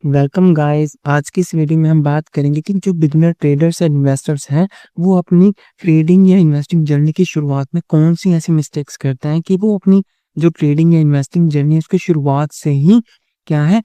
Welcome guys. आज की इस वीडियो में हम बात करेंगे कि जो बिगिनर ट्रेडर्स एंड इन्वेस्टर्स हैं वो अपनी ट्रेडिंग या इन्वेस्टिंग जर्नी की शुरुआत में कौन सी ऐसी मिस्टेक्स करते हैं कि वो अपनी जो ट्रेडिंग या इन्वेस्टिंग जर्नी है उसकी शुरुआत से ही क्या है,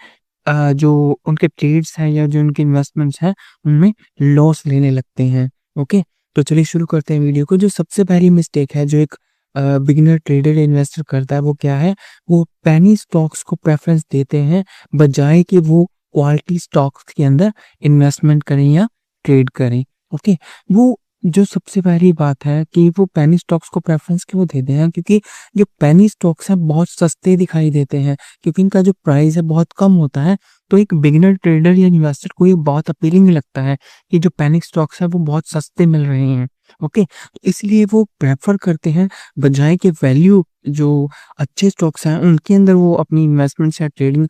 जो उनके ट्रेड्स हैं या जो उनके इन्वेस्टमेंट्स हैं उनमें लॉस लेने लगते हैं। ओके, तो चलिए शुरू करते हैं वीडियो को। जो सबसे पहली मिस्टेक है जो एक बिगिनर ट्रेडर या इन्वेस्टर करता है वो क्या है, वो पेनी स्टॉक्स को प्रेफरेंस देते हैं बजाय कि वो क्वालिटी स्टॉक्स के अंदर इन्वेस्टमेंट करें या ट्रेड करें। ओके, वो जो सबसे पहली बात है कि वो पेनी स्टॉक्स को प्रेफरेंस क्यों देते हैं, क्योंकि जो पेनी स्टॉक्स हैं बहुत सस्ते दिखाई देते हैं, क्योंकि इनका जो प्राइस है बहुत कम होता है। तो एक बिगिनर ट्रेडर या इन्वेस्टर को ये बहुत अपीलिंग लगता है कि जो पेनी स्टॉक्स है वो बहुत सस्ते मिल रहे हैं। ओके, इसलिए वो प्रेफर करते हैं बजाय के वैल्यू जो अच्छे स्टॉक्स हैं उनके अंदर वो अपनी इन्वेस्टमेंट या ट्रेडिंग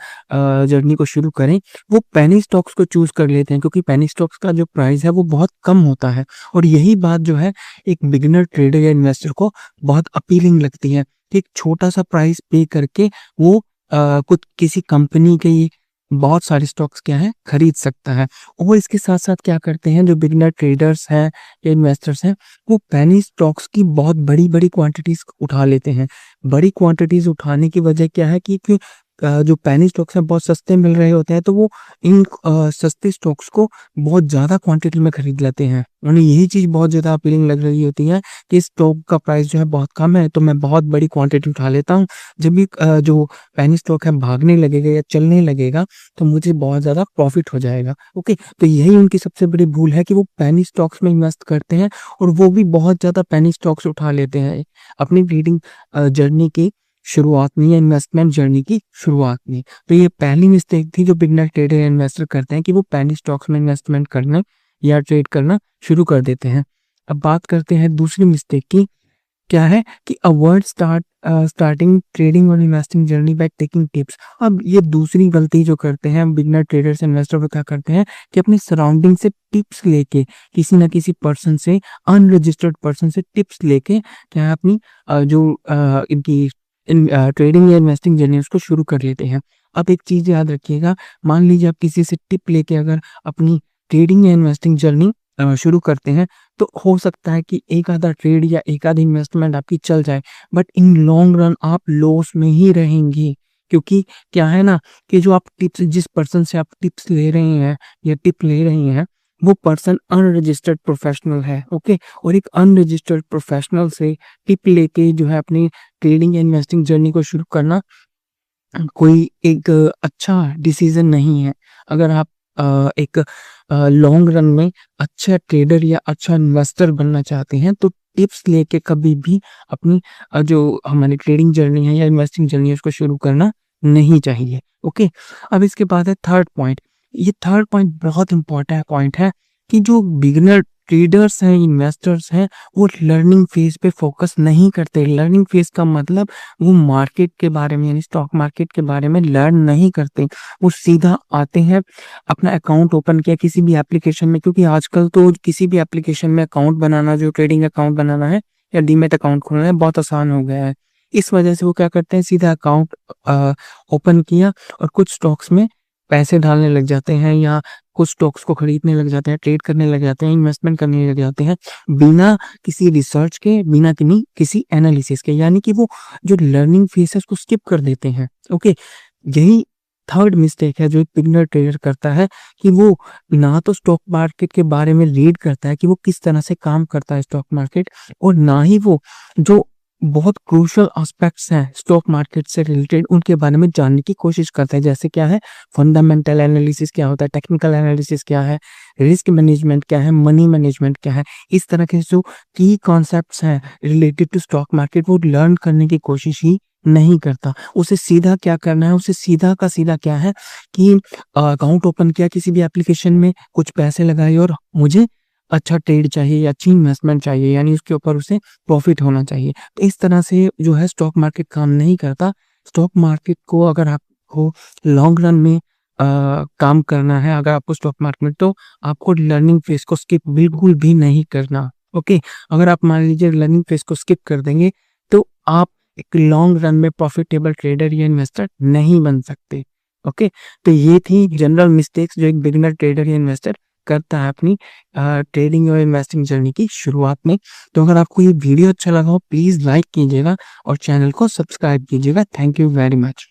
जर्नी को शुरू करें, वो पेनी स्टॉक्स को चूज कर लेते हैं, क्योंकि पेनी स्टॉक्स का जो प्राइस है वो बहुत कम होता है। और यही बात जो है एक बिगिनर ट्रेडर या इन्वेस्टर को बहुत अपीलिंग लगती है कि एक छोटा सा प्राइस पे करके वो कुछ किसी कंपनी के बहुत सारे स्टॉक्स क्या है खरीद सकता है। और इसके साथ साथ क्या करते हैं जो बिगिनर ट्रेडर्स हैं या इन्वेस्टर्स हैं, वो पेनी स्टॉक्स की बहुत बड़ी बड़ी क्वांटिटीज उठा लेते हैं। बड़ी क्वांटिटीज उठाने की वजह क्या है कि जो पेनी स्टॉक्स हैं बहुत सस्ते मिल रहे होते हैं, तो वो इन सस्ते स्टॉक्स को बहुत ज़्यादा क्वांटिटी में खरीद लेते हैं। उन्हें यही चीज़ बहुत ज़्यादा अपीलिंग लग रही होती है कि इस स्टॉक का प्राइस जो है बहुत कम है, तो मैं बहुत बड़ी क्वांटिटी उठा लेता हूँ। जब भी जो पेनी स्टॉक है भागने लगेगा या चलने लगेगा तो मुझे बहुत ज़्यादा प्रॉफिट हो जाएगा। ओके, तो यही उनकी सबसे बड़ी भूल है कि वो पेनी स्टॉक्स में इन्वेस्ट करते हैं, और वो भी बहुत ज़्यादा पेनी स्टॉक्स उठा लेते हैं अपनी ट्रेडिंग जर्नी की शुरुआत में या इन्वेस्टमेंट जर्नी की शुरुआत में। तो ये पहली मिस्टेक थी जो बिगनर ट्रेडर या इन्वेस्टर करते हैं कि वो पेनी स्टॉक्स में इन्वेस्टमेंट करना या ट्रेड करना शुरू कर देते हैं। अब बात करते हैं दूसरी मिस्टेक की। क्या है कि अवॉइड स्टार्टिंग ट्रेडिंग और investing journey by taking tips. अब ये दूसरी गलती जो करते हैं बिगनर ट्रेडर्स इन्वेस्टर, वो क्या करते हैं कि अपनी सराउंडिंग से टिप्स लेके, किसी ना किसी पर्सन से, अनरजिस्टर्ड पर्सन से टिप्स लेके क्या है अपनी इनकी ट्रेडिंग या इन्वेस्टिंग जर्नी उसको शुरू कर लेते हैं। अब एक चीज याद रखिएगा, मान लीजिए आप किसी से टिप लेके अगर अपनी ट्रेडिंग या इन्वेस्टिंग जर्नी शुरू करते हैं, तो हो सकता है कि एक आधा ट्रेड या एक आधी इन्वेस्टमेंट आपकी चल जाए, बट इन लॉन्ग रन आप लॉस में ही रहेंगी। क्योंकि क्या है ना कि जो आप टिप्स, जिस पर्सन से आप टिप्स ले रहे हैं या टिप ले रहे हैं, वो पर्सन अनरजिस्टर्ड प्रोफेशनल है। ओके, और एक अनरजिस्टर्ड प्रोफेशनल से टिप लेके जो है अपनी ट्रेडिंग या इन्वेस्टिंग जर्नी को शुरू करना कोई एक अच्छा डिसीजन नहीं है। अगर आप एक लॉन्ग रन में अच्छा ट्रेडर या अच्छा इन्वेस्टर बनना चाहते हैं, तो टिप्स लेके कभी भी अपनी जो हमारी ट्रेडिंग जर्नी है या इन्वेस्टिंग जर्नी है उसको शुरू करना नहीं चाहिए। ओके, अब इसके बाद है थर्ड पॉइंट। ये थर्ड पॉइंट बहुत इंपॉर्टेंट पॉइंट है कि जो बिगिनर ट्रेडर्स हैं, इन्वेस्टर्स हैं, वो लर्निंग फेज पे फोकस नहीं करते। लर्निंग फेज का मतलब वो मार्केट के बारे में यानी स्टॉक मार्केट के बारे में लर्न नहीं करते। वो सीधा आते हैं, अपना अकाउंट ओपन किया किसी भी एप्लीकेशन में, क्योंकि आजकल तो किसी भी एप्लीकेशन में अकाउंट बनाना, जो ट्रेडिंग अकाउंट बनाना है या डीमैट अकाउंट खोलना है, बहुत आसान हो गया है। इस वजह से वो क्या करते हैं, सीधा अकाउंट ओपन किया और कुछ स्टॉक्स में पैसे डालने लग जाते हैं, या कुछ स्टॉक्स को खरीदने लग जाते हैं, ट्रेड करने लग जाते हैं, इन्वेस्टमेंट करने लग जाते हैं, बिना किसी रिसर्च के, बिना किसी एनालिसिस के। यानी कि वो जो लर्निंग फेज है उसको स्किप कर देते हैं। ओके, यही थर्ड मिस्टेक है जो एक बिगिनर ट्रेडर करता है कि वो ना तो स्टॉक मार्केट के बारे में रीड करता है कि वो किस तरह से काम करता है स्टॉक मार्केट, और ना ही वो जो बहुत क्रूशियल एस्पेक्ट्स हैं स्टॉक मार्केट से रिलेटेड उनके बारे में जानने की कोशिश करता है। जैसे क्या है, फंडामेंटल एनालिसिस क्या होता है, टेक्निकल एनालिसिस क्या है, रिस्क मैनेजमेंट क्या है, मनी मैनेजमेंट क्या है। इस तरह के जो की कॉन्सेप्ट्स हैं रिलेटेड टू स्टॉक मार्केट, वो लर्न करने की कोशिश ही नहीं करता। उसे सीधा क्या करना है, उसे सीधा का सीधा क्या है कि अकाउंट ओपन किया किसी भी एप्लीकेशन में, कुछ पैसे लगाए और मुझे अच्छा ट्रेड चाहिए या अच्छी इन्वेस्टमेंट चाहिए, यानी उसके ऊपर उसे प्रॉफिट होना चाहिए। तो इस तरह से जो है स्टॉक मार्केट काम नहीं करता। स्टॉक मार्केट को अगर आपको लॉन्ग रन में काम करना है, अगर आपको स्टॉक मार्केट में, तो आपको लर्निंग फेज को स्किप बिल्कुल भी नहीं करना। ओके, अगर आप मान लीजिए लर्निंग फेज को स्किप कर देंगे तो आप एक लॉन्ग रन में प्रॉफिटेबल ट्रेडर या इन्वेस्टर नहीं बन सकते। ओके, तो ये थी जनरल मिस्टेक्स जो एक बिगिनर ट्रेडर या इन्वेस्टर करता है अपनी ट्रेडिंग और इन्वेस्टिंग जर्नी की शुरुआत में। तो अगर आपको ये वीडियो अच्छा लगा हो प्लीज़ लाइक कीजिएगा और चैनल को सब्सक्राइब कीजिएगा। Thank you very much.